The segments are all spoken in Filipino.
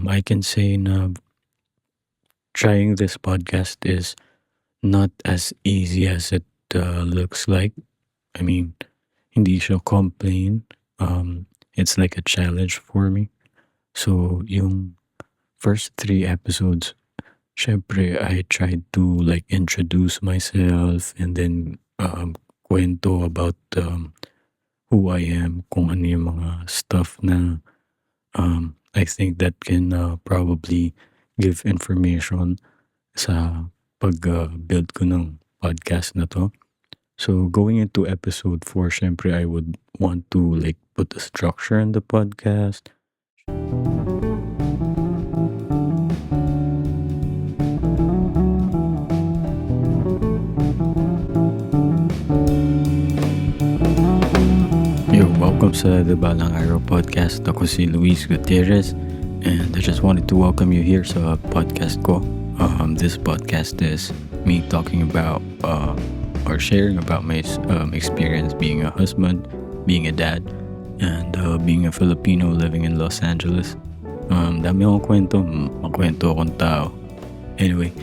I can say na trying this podcast is not as easy as it looks like. I mean, hindi siya complain. It's like a challenge for me. So, yung first three episodes, syempre, I tried to like introduce myself and then kwento about who I am, kung ano yung mga stuff na I think that can probably give information sa pag-build ko ng podcast na 'to. So, going into episode 4, syempre I would want to like put a structure in the podcast. Yo, welcome sa the Balang Araw Podcast. Ako si Luis Gutierrez and I just wanted to welcome you here sa podcast ko. This podcast is me talking about or sharing about my experience being a husband, being a dad, and being a Filipino living in Los Angeles. Dami akong kwento, makwento akong tao. Anyway,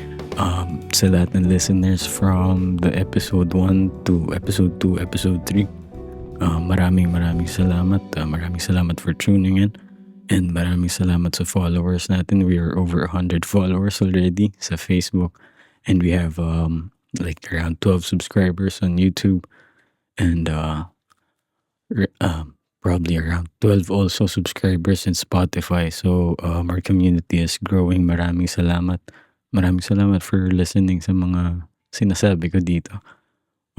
sa lahat ng listeners from the episode 1 to episode 2, episode 3, maraming salamat. Maraming salamat for tuning in. And maraming salamat sa followers natin. We are over 100 followers already sa Facebook. And we have like around 12 subscribers on YouTube. And probably around 12 also subscribers in Spotify. So our community is growing. Maraming salamat. Maraming salamat for listening sa mga sinasabi ko dito.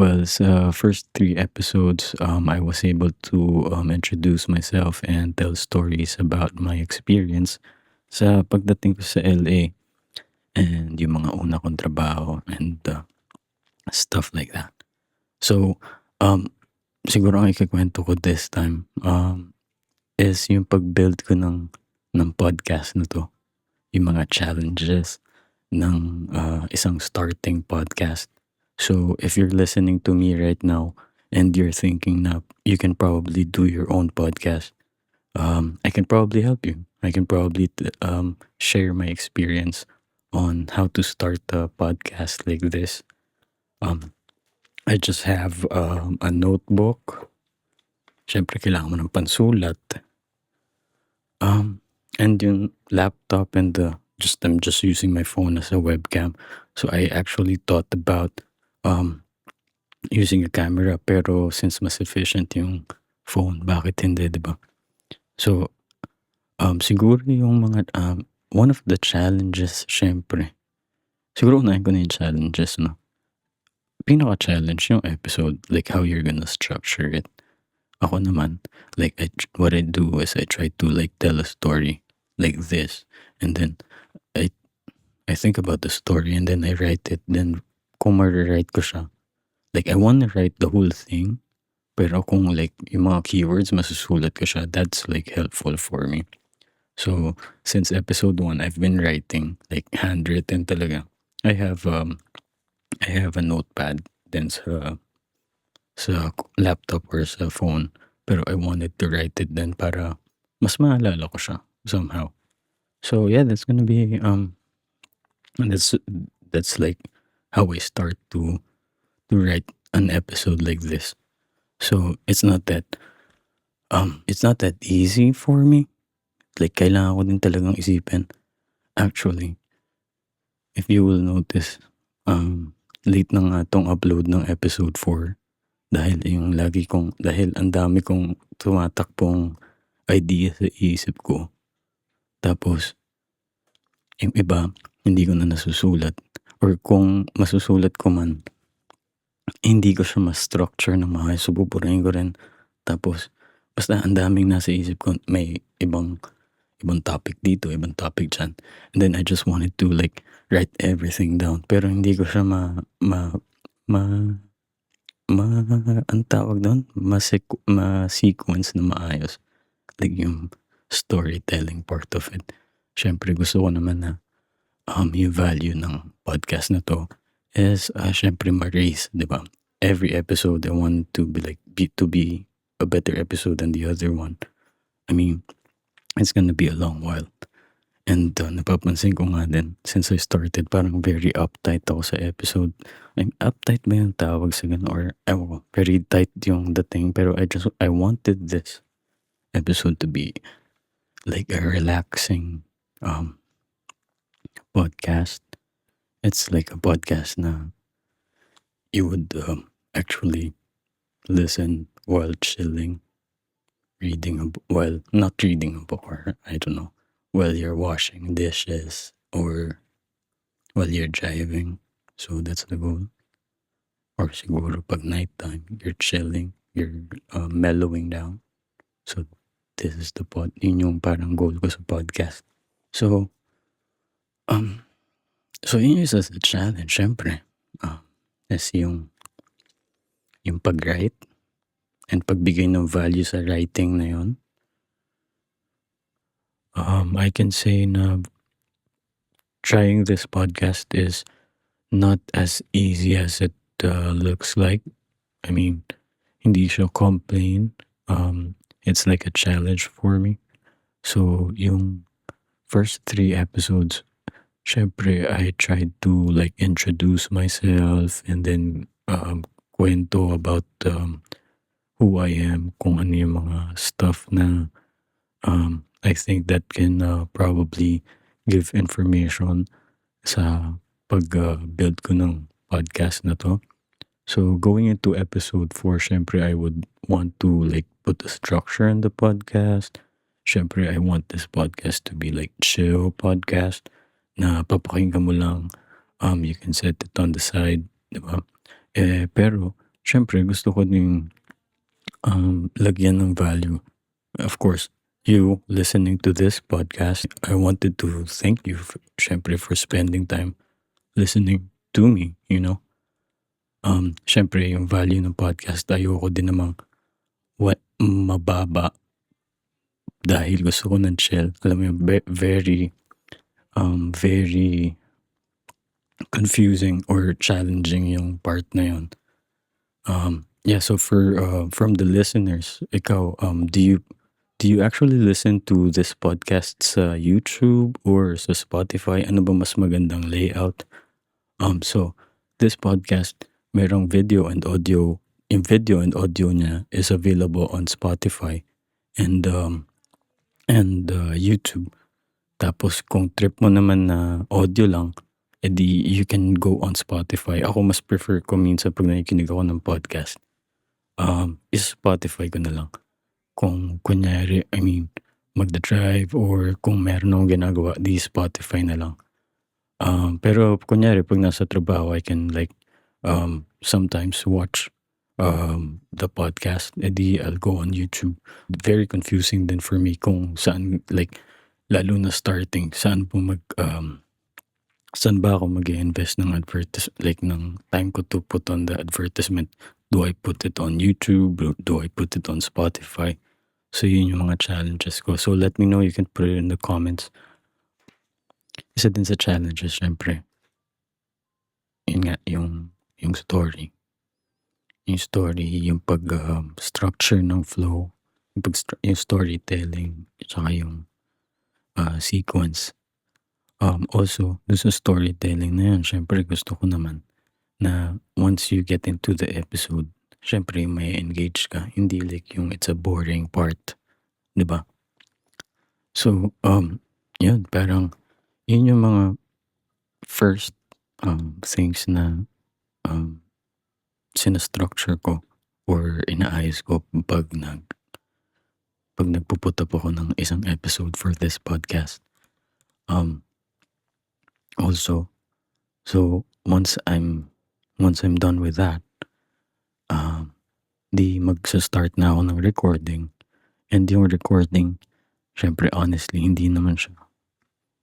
Well, sa first 3 episodes, I was able to introduce myself and tell stories about my experience sa pagdating ko sa LA and yung mga una kong trabaho and stuff like that. So, siguro ang ikakwento ko this time is yung pag-build ko ng podcast na to. Yung mga challenges ng isang starting podcast. So, if you're listening to me right now and you're thinking na you can probably do your own podcast, I can probably help you. I can probably share my experience on how to start a podcast like this. I just have a notebook. Siyempre, kailangan mo ng pansulat. And yung laptop and I'm just using my phone as a webcam. So, I actually thought about using a camera, pero since mas efficient yung phone, bakit hindi, diba? So, siguro yung mga, one of the challenges, syempre, siguro unahin ko na yung challenges, no? Pinaka-challenge yung episode, like how you're gonna structure it. Ako naman, like, what I do is I try to like tell a story like this, and then I think about the story, and then I write it, then kung ma-write ko siya, like, I want to write the whole thing, pero kung like, yung mga keywords, masusulat ko siya, that's like helpful for me. So, since episode 1, I've been writing, like, handwritten talaga. I have a notepad then sa laptop or sa phone, pero I wanted to write it then para mas maalala ko siya somehow. So, yeah, that's gonna be, that's like how I start to write an episode like this. So it's not that easy for me. Like, kailangan ko din talagang isipin. Actually, if you will notice, late na nga tong upload ng episode 4 dahil ang dami kong tumatakbong idea sa isip ko. Tapos yung iba hindi ko na nasusulat, or kung masusulat ko man, hindi ko siya ma-structure ng maayos. So, pupurahin ko rin. Tapos, basta ang daming nasa isip ko. May ibang topic dito, ibang topic dyan. And then, I just wanted to like write everything down. Pero hindi ko siya ang tawag doon? Ma-sequence na maayos. Like yung storytelling part of it. Siyempre, gusto ko naman na yung value ng podcast na to is syempre ma-raise, di ba? Every episode I want to be a better episode than the other one. I mean, it's gonna be a long while. And napapansin ko nga din since I started parang very uptight ako sa episode. Uptight ba yung tawag sa ganun or ewan ko, very tight yung dating pero I wanted this episode to be like a relaxing um podcast. It's like a podcast na you would actually listen while chilling, reading a book, well, not reading a book or I don't know, while you're washing dishes or while you're driving. So that's the goal. Or siguro pag nighttime, you're chilling, you're mellowing down. So this is yun yung parang goal ko sa podcast. So, um, so yun is a challenge, syempre. Is yung pag-write and pagbigay ng value sa writing na yun. I can say na trying this podcast is not as easy as it looks like. I mean, hindi siya complain. It's like a challenge for me. So, yung first 3 episodes, syempre, I tried to like introduce myself and then kwento about who I am, kung ano yung mga stuff na I think that can probably give information sa pag-build ko ng podcast na to. So going into episode 4, syempre I would want to like put a structure in the podcast. Syempre I want this podcast to be like chill podcast na papakinggan mo lang. You can set it on the side, di ba? Pero syempre gusto ko din lagyan ng value. Of course, you listening to this podcast, I wanted to thank you syempre for spending time listening to me, you know. Syempre yung value ng podcast ayoko din namang mababa dahil gusto ko ng chill. Alam mo yung very confusing or challenging yung part na yun. Yeah, so for from the listeners, ikaw, do you actually listen to this podcast sa YouTube or sa Spotify? Ano ba mas magandang layout? So this podcast, merong video and audio. Yung video and audio niya is available on Spotify and YouTube. Tapos kung trip mo naman na audio lang, edi you can go on Spotify. Ako mas prefer ko minsan pag nakikinig ako ng podcast. Is Spotify ko na lang. Kung kunyari, I mean, magda-drive or kung meron akong ginagawa, di Spotify na lang. Pero kunyari, pag nasa trabaho, I can like sometimes watch the podcast. Edi I'll go on YouTube. Very confusing din for me kung saan, like, lalo na starting, saan ba ako mag-invest ng like ng time ko to put on the advertisement. Do I put it on YouTube? Do I put it on Spotify? So yun yung mga challenges ko. So let me know, you can put it in the comments. Isa din sa challenges, syempre. Yun nga, yung story. Yung story, yung structure ng flow, yung storytelling, tsaka yung sequence. Also, dun sa storytelling na yan, syempre gusto ko naman na once you get into the episode, syempre may engage ka. Hindi like yung it's a boring part. Diba? So, yun, parang yun yung mga first things na sinastructure ko or inaayos ko pag nagpuput up ako ng isang episode for this podcast. Also, so once I'm done with that, di magsa-start na ako ng recording. And yung recording, syempre honestly, hindi naman siya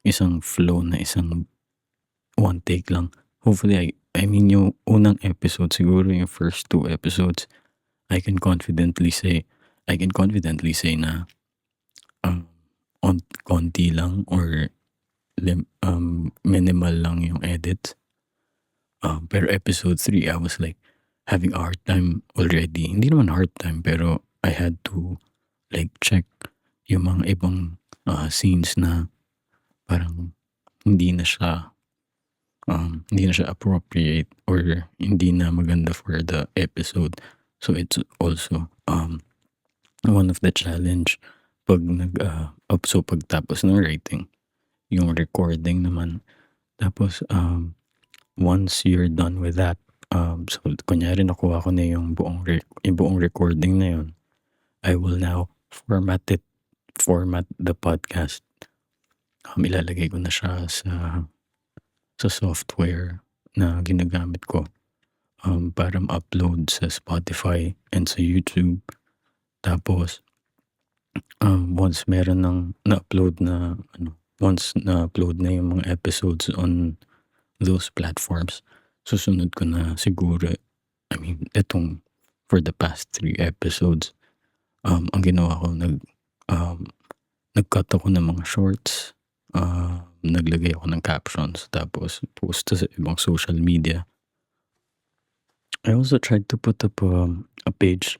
isang flow na isang one take lang. Hopefully, I mean yung unang episode, siguro yung first 2 episodes, I can confidently say na konti lang or minimal lang yung edit. Pero episode 3, I was like having a hard time already. Hindi naman hard time, pero I had to like check yung mga ibang scenes na parang hindi na siya, hindi na siya appropriate or hindi na maganda for the episode. So it's also one of the challenge 'pag so pagtapos ng writing, yung recording naman. Tapos, once you're done with that, so kunyari nakuha ko na yung buong recording na yun, I will now format the podcast. Ilalagay ko na siya sa software na ginagamit ko, para ma-upload sa Spotify and sa YouTube. Tapos, once meron ng na-upload na once na-upload na yung mga episodes on those platforms, susunod ko na siguro, I mean, etong for the past 3 episodes, ang ginawa ko, nag-cut ako ng mga shorts, naglagay ako ng captions, tapos post sa ibang social media. I also tried to put up a page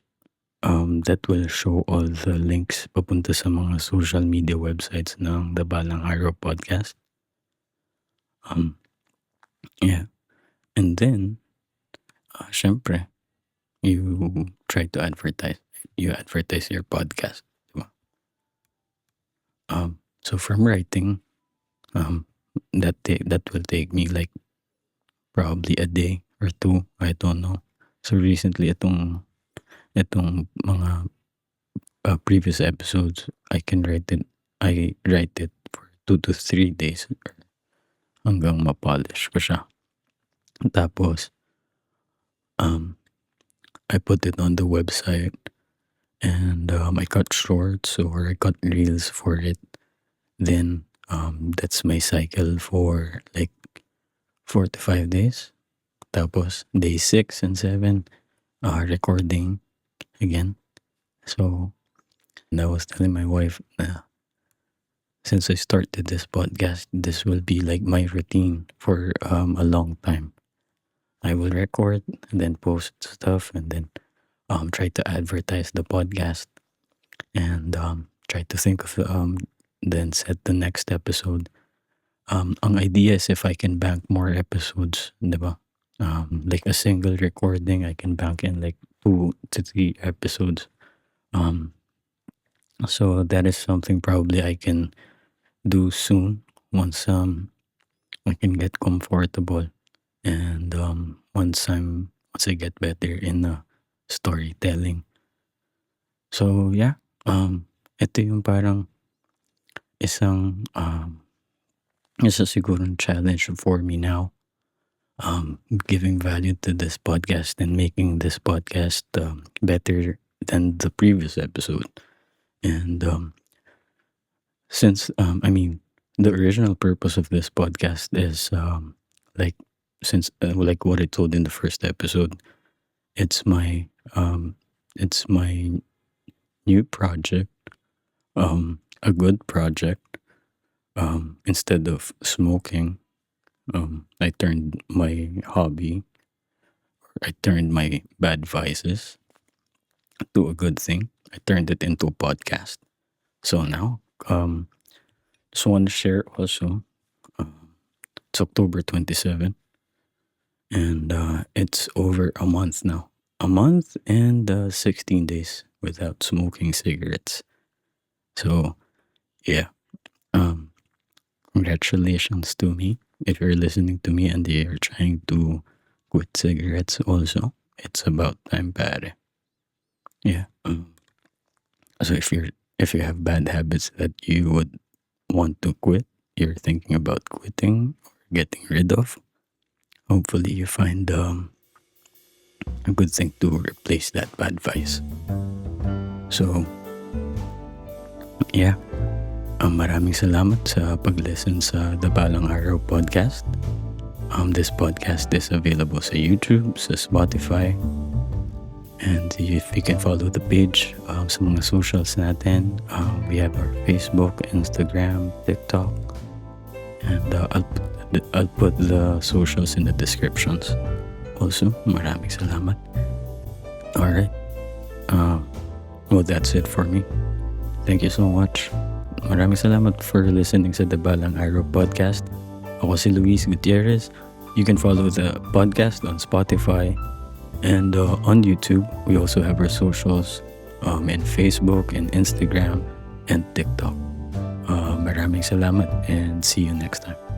that will show all the links papunta sa mga social media websites ng The Balang Araw Podcast. Yeah. And then, syempre, you try to advertise. You advertise your podcast. Diba? So from writing, that will take me like probably a day or two. I don't know. So recently, itong mga previous episodes, I write it for 2 to 3 days hanggang ma-polish ko siya. Tapos, I put it on the website and I cut shorts or I cut reels for it. Then, that's my cycle for like 4 to 5 days. Tapos, day 6 and 7, recording again. So, and I was telling my wife na since I started this podcast, this will be like my routine for a long time. I will record and then post stuff and then try to advertise the podcast and try to think of then set the next episode. Ang idea is if I can bank more episodes, diba? Like a single recording, I can bank in like 2 to 3 episodes. So that is something probably I can do soon once I can get comfortable and once I get better in storytelling. So yeah, ito yung parang isang isa sigurong challenge for me now, giving value to this podcast and making this podcast better than the previous episode. And since I mean, the original purpose of this podcast is like since like what I told in the first episode, it's my new project, a good project. Instead of smoking, I turned my hobby, I turned my bad vices to a good thing. I turned it into a podcast. So now, just want to share also, it's October 27 and it's over a month now. A month and 16 days without smoking cigarettes. So, yeah. Congratulations to me if you're listening to me and you're trying to quit cigarettes also. It's about time, pare. Yeah. So if you have bad habits that you would want to quit, you're thinking about quitting or getting rid of, hopefully you find a good thing to replace that bad vice. So, yeah. Maraming salamat sa pag-listen sa The Balang Araw Podcast. This podcast is available sa YouTube, sa Spotify, and if you can follow the page sa mga socials natin, we have our Facebook, Instagram, TikTok, and I'll put the socials in the descriptions. Also, maraming salamat. Alright. Well, that's it for me. Thank you so much. Maraming salamat for listening sa The Balang Araw Podcast. Ako si Luis Gutierrez. You can follow the podcast on Spotify and on YouTube. We also have our socials in Facebook and Instagram and TikTok. Maraming salamat and see you next time.